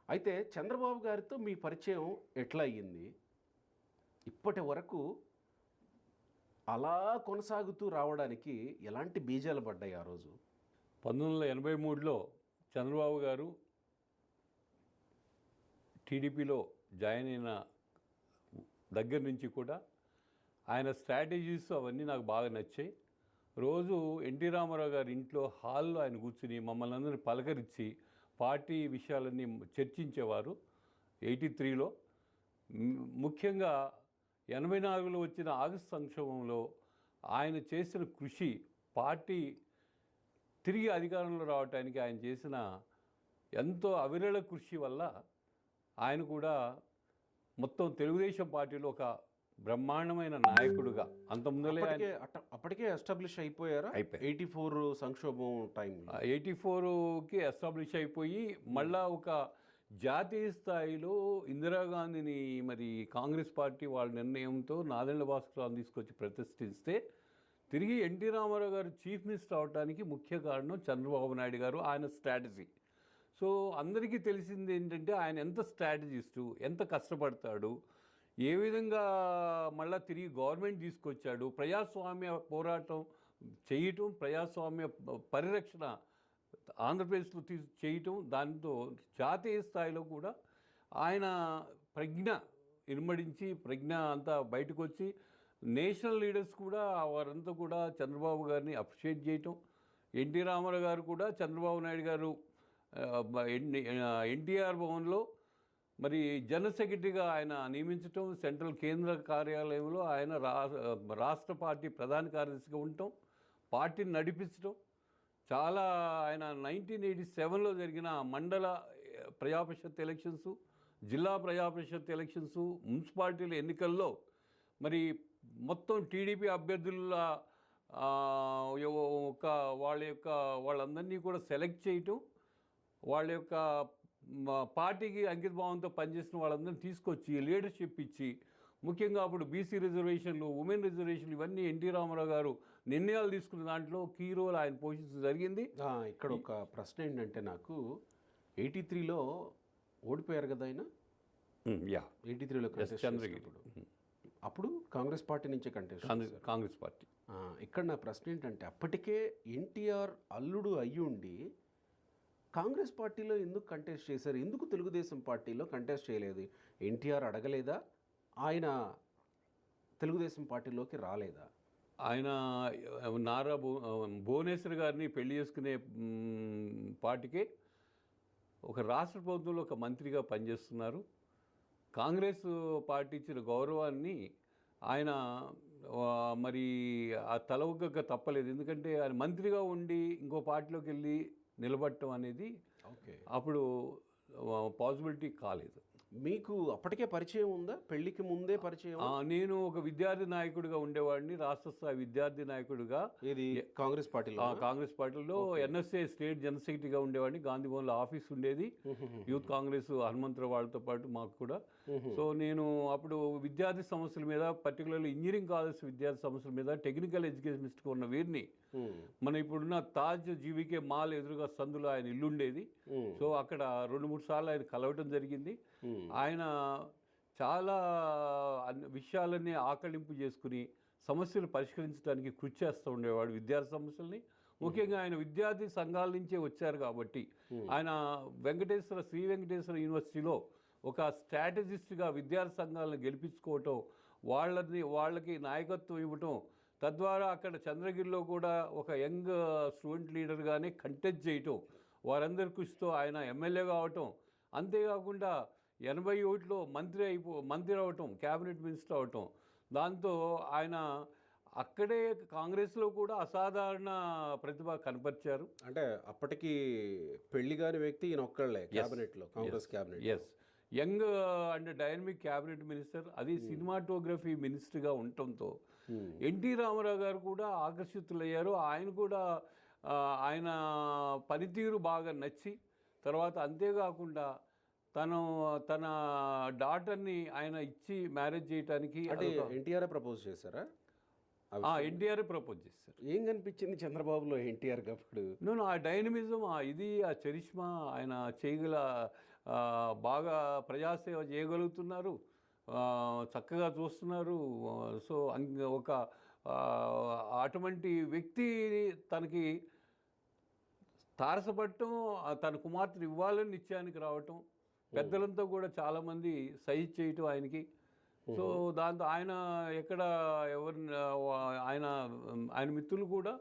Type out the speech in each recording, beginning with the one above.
అయితే చంద్రబాబు గారితో మీ పరిచయం ఎట్లా అయ్యింది? ఇప్పటి వరకు అలా కొనసాగుతూ రావడానికి ఎలాంటి బీజాలు పడ్డాయి ఆ రోజు? 1983లో చంద్రబాబు గారు టీడీపీలో జాయిన్ అయిన దగ్గర నుంచి కూడా ఆయన స్ట్రాటజీస్ అవన్నీ నాకు బాగా నచ్చాయి. రోజు ఎన్టీ రామారావు గారి ఇంట్లో హాల్లో ఆయన కూర్చుని మమ్మల్ని అందరినీ పలకరించి పార్టీ విషయాలన్నీ చర్చించేవారు. 83లో ముఖ్యంగా 84లో వచ్చిన ఆగస్టు సంక్షోభంలో ఆయన చేసిన కృషి, పార్టీ తిరిగి అధికారంలో రావడానికి ఆయన చేసిన ఎంతో అవిరళ కృషి వల్ల ఆయన కూడా మొత్తం తెలుగుదేశం పార్టీలో ఒక బ్రహ్మాండమైన నాయకుడుగా అంతకుముందలే అప్పటికే ఎస్టాబ్లిష్ అయిపోయారా? 84 సంక్షోభం టైంలో 84కి ఎస్టాబ్లిష్ అయిపోయి మళ్ళా ఒక జాతీయ స్థాయిలో ఇందిరాగాంధీని మరి కాంగ్రెస్ పార్టీ వాళ్ళ నిర్ణయంతో నాదెండ్ల భాస్కరరావుని తీసుకొచ్చి ప్రతిష్ఠిస్తే తిరిగి ఎన్టీ రామారావు గారు చీఫ్ మినిస్టర్ అవడానికి ముఖ్య కారణం చంద్రబాబు నాయుడు గారు, ఆయన స్ట్రాటజీ. సో అందరికీ తెలిసింది ఏంటంటే ఆయన ఎంత స్ట్రాటజిస్టు, ఎంత కష్టపడతాడు, ఏ విధంగా మళ్ళా తిరిగి గవర్నమెంట్ తీసుకొచ్చాడు, ప్రజాస్వామ్య పోరాటం చేయటం, ప్రజాస్వామ్య పరిరక్షణ ఆంధ్రప్రదేశ్లో చేయటం, దాంతో జాతీయ స్థాయిలో కూడా ఆయన ప్రజ్ఞ ఇనుమడించి ప్రజ్ఞ అంతా బయటకు వచ్చి నేషనల్ లీడర్స్ కూడా వారంతా కూడా చంద్రబాబు గారిని అప్రిషియేట్ చేయటం, ఎన్టీ రామారావు గారు కూడా చంద్రబాబు నాయుడు గారు ఎన్టీఆర్ భవన్లో మరి జనరల్ సెక్రటరీగా ఆయన నియమించటం, సెంట్రల్ కేంద్ర కార్యాలయంలో ఆయన రాష్ట్ర పార్టీ ప్రధాన కార్యదర్శిగా ఉండటం, పార్టీని నడిపించటం, చాలా ఆయన 1987లో జరిగిన మండల ప్రజాపరిషత్ ఎలక్షన్స్, జిల్లా ప్రజాపరిషత్ ఎలక్షన్స్, మున్సిపాలిటీల ఎన్నికల్లో మరి మొత్తం టీడీపీ అభ్యర్థుల వాళ్ళందరినీ కూడా సెలెక్ట్ చేయటం, వాళ్ళ యొక్క పార్టీకి అంకితభావంతో పనిచేసిన వాళ్ళందరినీ తీసుకొచ్చి లీడర్షిప్ ఇచ్చి, ముఖ్యంగా అప్పుడు బీసీ రిజర్వేషన్లు, ఉమెన్ రిజర్వేషన్లు ఇవన్నీ ఎన్టీ రామారావు గారు నిర్ణయాలు తీసుకున్న దాంట్లో కీ రోల్ ఆయన పోషించడం జరిగింది. ఇక్కడ ఒక ప్రశ్న ఏంటంటే, నాకు 83లో ఓడిపోయారు కదా ఆయన. 83లో చంద్రగిరి, అప్పుడు కాంగ్రెస్ పార్టీ నుంచే కాంగ్రెస్ పార్టీ. ఇక్కడ నా ప్రశ్న ఏంటంటే, అప్పటికే ఎన్టీఆర్ అల్లుడు అయ్యుండి కాంగ్రెస్ పార్టీలో ఎందుకు కంటెస్ట్ చేశారు? ఎందుకు తెలుగుదేశం పార్టీలో కంటెస్ట్ చేయలేదు? ఎన్టీఆర్ అడగలేదా? ఆయన తెలుగుదేశం పార్టీలోకి రాలేదా? ఆయన నారా భువనేశ్వర్ గారిని పెళ్లి చేసుకునే పార్టీకే ఒక రాష్ట్ర ప్రభుత్వంలో ఒక మంత్రిగా పనిచేస్తున్నారు. కాంగ్రెస్ పార్టీ ఇచ్చిన గౌరవాన్ని ఆయన మరి ఆ తలవగ్గ తప్పలేదు. ఎందుకంటే ఆయన మంత్రిగా ఉండి ఇంకో పార్టీలోకి వెళ్ళి నిలబడటం అనేది అప్పుడు పాసిబిలిటీ కాలేదు. మీకు అప్పటికే పరిచయం ఉందా? పెళ్లికి ముందే పరిచయం? నేను ఒక విద్యార్థి నాయకుడిగా ఉండేవాడిని, రాష్ట్ర స్థాయి విద్యార్థి నాయకుడిగా. ఇది కాంగ్రెస్ పార్టీలో ఎన్ఎస్ఏ స్టేట్ జనరల్ సెక్రటరీగా ఉండేవాడిని. గాంధీ భవన్లో ఆఫీస్ ఉండేది, యూత్ కాంగ్రెస్ హనుమంతరావు వాళ్ళతో పాటు మాకు కూడా. సో నేను అప్పుడు విద్యార్థి సమస్యల మీద, పర్టికులర్లీ ఇంజనీరింగ్ కాలేజ్ విద్యార్థి సమస్యల మీద టెక్నికల్ ఎడ్యుకేషనిస్ట్గా ఉన్న వీరిని, మన ఇప్పుడున్న తాజ్ జీవికే మాల్ ఎదురుగా సందులో ఆయన ఇల్లు ఉండేది. సో అక్కడ 2-3 సార్లు ఆయన కలవటం జరిగింది. ఆయన చాలా విషయాలన్నీ ఆకళింపు చేసుకుని సమస్యలు పరిష్కరించడానికి కృషి చేస్తూ ఉండేవాడు, విద్యార్థి సమస్యల్ని. ముఖ్యంగా ఆయన విద్యార్థి సంఘాల నుంచే వచ్చారు కాబట్టి ఆయన శ్రీ వెంకటేశ్వర యూనివర్సిటీలో ఒక స్ట్రాటజిస్ట్గా విద్యార్థి సంఘాలను గెలిపించుకోవటం, వాళ్ళకి నాయకత్వం ఇవ్వటం, తద్వారా అక్కడ చంద్రగిరిలో కూడా ఒక యంగ్ స్టూడెంట్ లీడర్గానే కంటెస్ట్ చేయటం, వారందరి కృషితో ఆయన ఎమ్మెల్యే కావటం, అంతేకాకుండా 81లో మంత్రి అవటం, క్యాబినెట్ మినిస్టర్ అవటం. దాంతో ఆయన అక్కడే కాంగ్రెస్లో కూడా అసాధారణ ప్రతిభ కనపరిచారు. అంటే అప్పటికి పెళ్లి కాని వ్యక్తి ఈయన ఒక్కళ్ళే క్యాబినెట్లో, Congress cabinet. Young and dynamic cabinet minister, అది సినిమాటోగ్రఫీ మినిస్టర్గా ఉండటంతో ఎన్టీ రామారావు గారు కూడా ఆకర్షితులయ్యారు. ఆయన కూడా ఆయన పనితీరు బాగా నచ్చి, తర్వాత అంతేకాకుండా తన డాటర్ని ఆయన ఇచ్చి మ్యారేజ్ చేయడానికి ఎన్టీఆర్ ప్రపోజ్ చేశారా? ఎన్టీఆర్ ప్రపోజ్ చేశారు. ఏం కనిపించింది చంద్రబాబులో ఎన్టీఆర్ అప్పుడు? ఆ డైనమిజం, ఆ చరిష్మా, ఆయన చేయగల బాగా ప్రజాసేవ చేయగలుగుతున్నారు, చక్కగా చూస్తున్నారు. సో ఒక అటువంటి వ్యక్తి తనకి తారసపడటం, తన కుమార్తెను ఇవ్వాలని నిశ్చయానికి రావటం, పెద్దలంతా కూడా చాలామంది సైజ్ చేయటం ఆయనకి. సో దాంతో ఆయన ఎక్కడ ఎవరిని ఆయన ఆయన మిత్రులు కూడా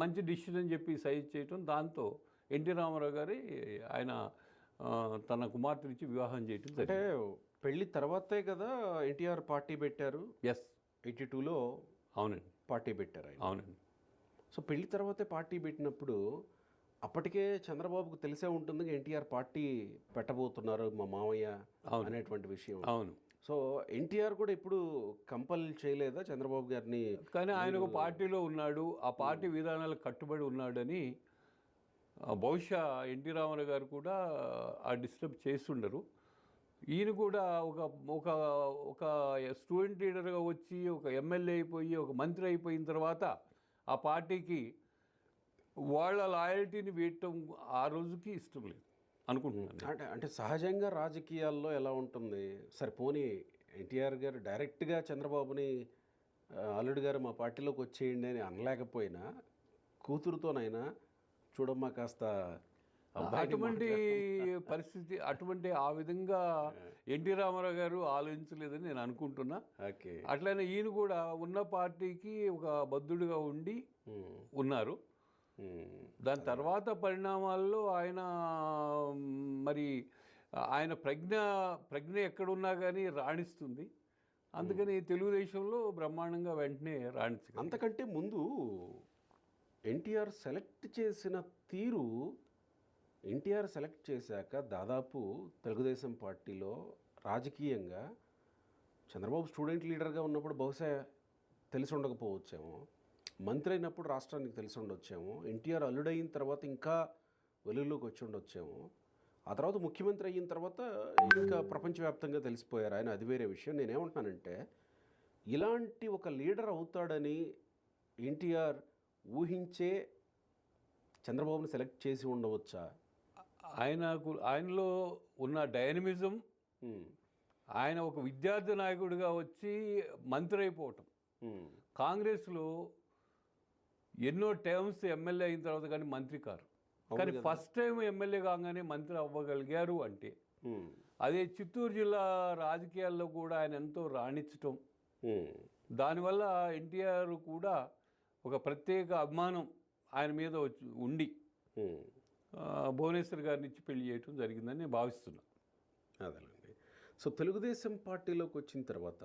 మంచి డిసిషన్ అని చెప్పి సైజ్ చేయటం, దాంతో ఎన్టీ రామారావు గారి ఆయన తన కుమార్తెనిచ్చి వివాహం చేయటం అంటే పెళ్లి తర్వాతే కదా ఎన్టీఆర్ పార్టీ పెట్టారు. ఎస్ 82లో అవునండి, పార్టీ పెట్టారు ఆయన. అవునండి. సో పెళ్లి తర్వాతే పార్టీ పెట్టినప్పుడు అప్పటికే చంద్రబాబుకు తెలిసే ఉంటుంది ఎన్టీఆర్ పార్టీ పెట్టబోతున్నారు మా మామయ్య అనేటువంటి విషయం. అవును. సో ఎన్టీఆర్ కూడా ఇప్పుడు కంపల్ చేయలేదా చంద్రబాబు గారిని? కానీ ఆయన ఒక పార్టీలో ఉన్నాడు, ఆ పార్టీ విధానాలకు కట్టుబడి ఉన్నాడని బహుశా ఎన్టీ రామారావు గారు కూడా ఆ డిస్టర్బ్ చేస్తుండరు. ఈయన కూడా ఒక ఒక ఒక స్టూడెంట్ లీడర్గా వచ్చి ఒక ఎమ్మెల్యే అయిపోయి ఒక మంత్రి అయిపోయిన తర్వాత ఆ పార్టీకి వాళ్ళ లాయల్టీని వేయటం ఆ రోజుకి ఇష్టం లేదు అనుకుంటున్నాను. అంటే సహజంగా రాజకీయాల్లో ఎలా ఉంటుంది, సరే పోనీ ఎన్టీఆర్ గారు డైరెక్ట్గా చంద్రబాబుని అల్లుడు గారు మా పార్టీలోకి వచ్చేయండి అని అనలేకపోయినా కూతురుతోనైనా చూడమ్మా కాస్త అటువంటి పరిస్థితి, అటువంటి ఆ విధంగా ఎన్టీ రామారావు గారు ఆలోచించలేదని నేను అనుకుంటున్నా. ఓకే. అట్లనే ఈయన కూడా ఉన్న పార్టీకి ఒక బద్ధుడిగా ఉండి ఉన్నారు. దాని తర్వాత పరిణామాల్లో ఆయన మరి ఆయన ప్రజ్ఞ ఎక్కడున్నా కానీ రాణిస్తుంది. అందుకని తెలుగుదేశంలో బ్రహ్మాండంగా వెంటనే రాణించగలరు. అంతకంటే ముందు ఎన్టీఆర్ సెలెక్ట్ చేసిన తీరు, ఎన్టీఆర్ సెలెక్ట్ చేశాక దాదాపు తెలుగుదేశం పార్టీలో రాజకీయంగా చంద్రబాబు స్టూడెంట్ లీడర్గా ఉన్నప్పుడు బహుశా తెలిసి ఉండకపోవచ్చేమో, మంత్రి అయినప్పుడు రాష్ట్రానికి తెలిసి ఉండొచ్చేమో, ఎన్టీఆర్ అల్లుడైన తర్వాత ఇంకా వెలుగులోకి వచ్చి ఉండొచ్చేమో, ఆ తర్వాత ముఖ్యమంత్రి అయిన తర్వాత ఇంకా ప్రపంచవ్యాప్తంగా తెలిసిపోయారు ఆయన, అది వేరే విషయం. నేనేమంటున్నానంటే ఇలాంటి ఒక లీడర్ అవుతాడని ఎన్టీఆర్ ఊహించే చంద్రబాబుని సెలెక్ట్ చేసి ఉండవచ్చా? ఆయనలో ఉన్న డైనమిజం, ఆయన ఒక విద్యార్థి నాయకుడిగా వచ్చి మంత్రి అయిపోవటం, కాంగ్రెస్లో ఎన్నో టైమ్స్ ఎమ్మెల్యే అయిన తర్వాత కానీ మంత్రి కారు, కానీ ఫస్ట్ టైం ఎమ్మెల్యే కాగానే మంత్రి అవ్వగలిగారు అంటే అదే చిత్తూరు జిల్లా రాజకీయాల్లో కూడా ఆయన ఎంతో రాణించటం, దానివల్ల ఎన్టీఆర్ కూడా ఒక ప్రత్యేక అభిమానం ఆయన మీద ఉండి భువనేశ్వర్ గారిని ఇచ్చి పెళ్లి చేయటం జరిగిందని నేను భావిస్తున్నాను. అదేనండి. సో తెలుగుదేశం పార్టీలోకి వచ్చిన తర్వాత